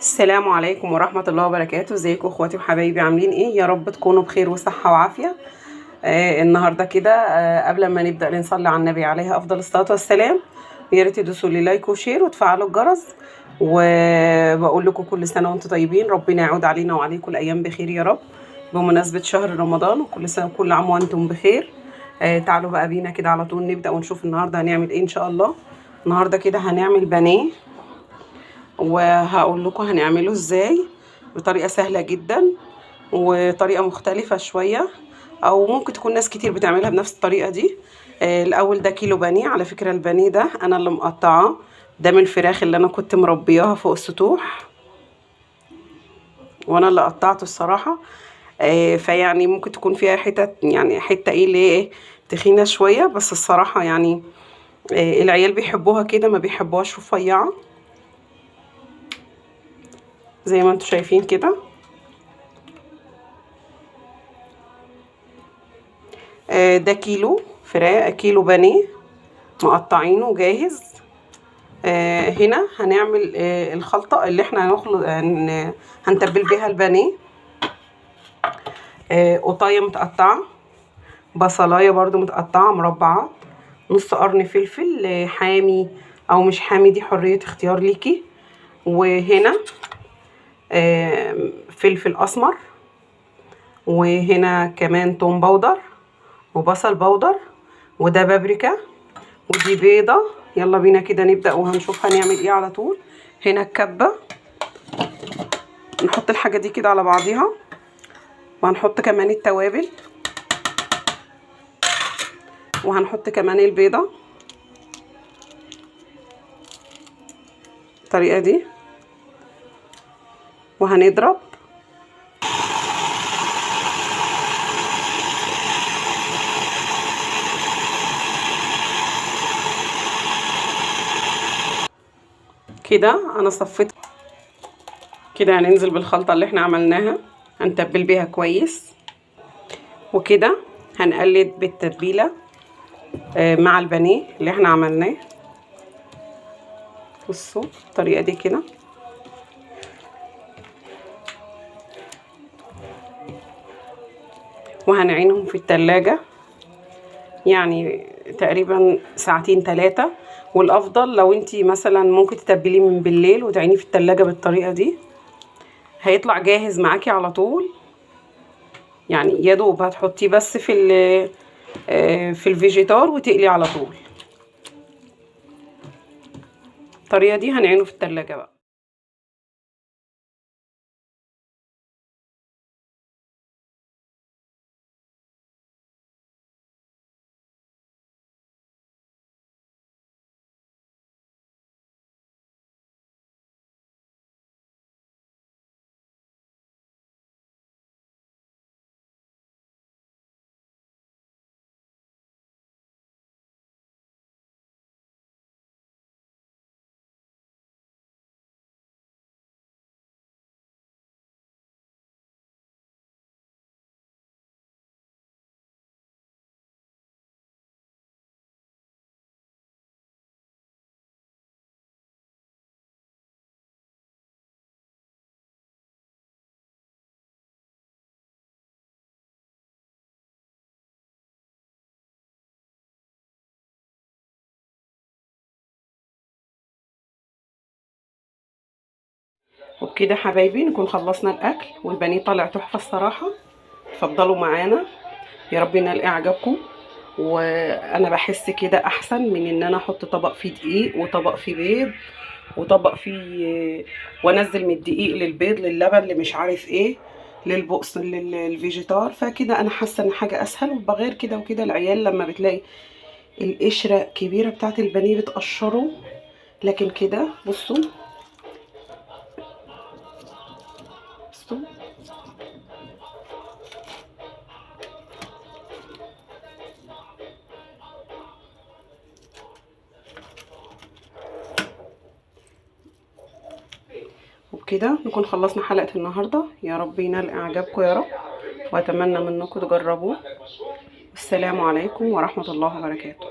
السلام عليكم ورحمة الله وبركاته. ازيكم اخواتي وحبايبي، عاملين ايه؟ يا رب تكونوا بخير وصحة وعافية. النهاردة كده قبل ما نبدأ نصلي على النبي عليه افضل الصلاة والسلام. يا ريت تدوسوا لي لايك وشير وتفعلوا الجرس. وبقول لكم كل سنة وانتم طيبين، ربنا يعود علينا وعليكم الايام بخير يا رب، بمناسبة شهر رمضان، وكل سنة كل عام وانتم بخير. تعالوا بقى بينا كده على طول نبدأ ونشوف النهاردة هنعمل ايه ان شاء الله. النهاردة كده هنعمل بانيه، وهقول لكم هنعمله ازاي بطريقة سهلة جدا وطريقة مختلفة شوية، او ممكن تكون ناس كتير بتعملها بنفس الطريقة دي. الاول ده كيلو بانيه، على فكرة البانيه ده انا اللي مقطعاه، ده من الفراخ اللي انا كنت مربياها فوق السطوح، وانا اللي قطعته الصراحة. فيعني ممكن تكون فيها حتت، يعني حتة ايه اللي ايه تخينة شوية، بس الصراحة يعني العيال بيحبوها كده، ما بيحبوهاش رفيعة زي ما انتوا شايفين كده. ده كيلو فراخ، كيلو بانيه مقطعينه جاهز. هنا هنعمل الخلطة اللي احنا هنخلط هنتبل بيها البانيه. قطاية متقطعة، بصلاية برضو متقطعة مربعات، نص قرن فلفل حامي او مش حامي، دي حرية اختيار ليكي. وهنا فلفل اسمر، وهنا كمان توم باودر وبصل باودر، وده بابريكا، ودي بيضة. يلا بينا كده نبدأ وهنشوف هنعمل ايه على طول. هنا الكبة، نحط الحاجة دي كده على بعضيها، وهنحط كمان التوابل، وهنحط كمان البيضة بالطريقة دي، وهنضرب. كده انا صفيت. كده هننزل بالخلطة اللي احنا عملناها، هنتبل بيها كويس، وكده هنقلب بالتتبيلة مع البانيه اللي احنا عملناه. بصوا الطريقة دي كده، وهنعينهم في التلاجة يعني تقريبا ساعتين 3. والافضل لو انتي مثلا ممكن تتبليه من بالليل وتعينيه في التلاجة بالطريقة دي، هيطلع جاهز معاكي على طول. يعني يا دوب هتحطيه بس في الفيجيتار وتقلي على طول. الطريقة دي هنعينه في التلاجة بقى. وبكده حبايبي نكون خلصنا الاكل، والبانيه طالع تحفه الصراحه. اتفضلوا معانا، يا رب ينال اعجابكم. وانا بحس كده احسن من ان انا احط طبق فيه دقيق وطبق فيه بيض وطبق فيه، وانزل من الدقيق للبيض للبن اللي مش عارف ايه للبقس للفيجيتار. فكده انا حاسه ان حاجه اسهل، وبغير كده وكده. العيال لما بتلاقي القشره كبيره بتاعه البانيه بتقشره، لكن كده بصوا بصوا وبكده نكون خلصنا حلقة النهاردة. يا رب ينال اعجابكم يا رب، واتمنى منكم تجربوه. السلام عليكم ورحمة الله وبركاته.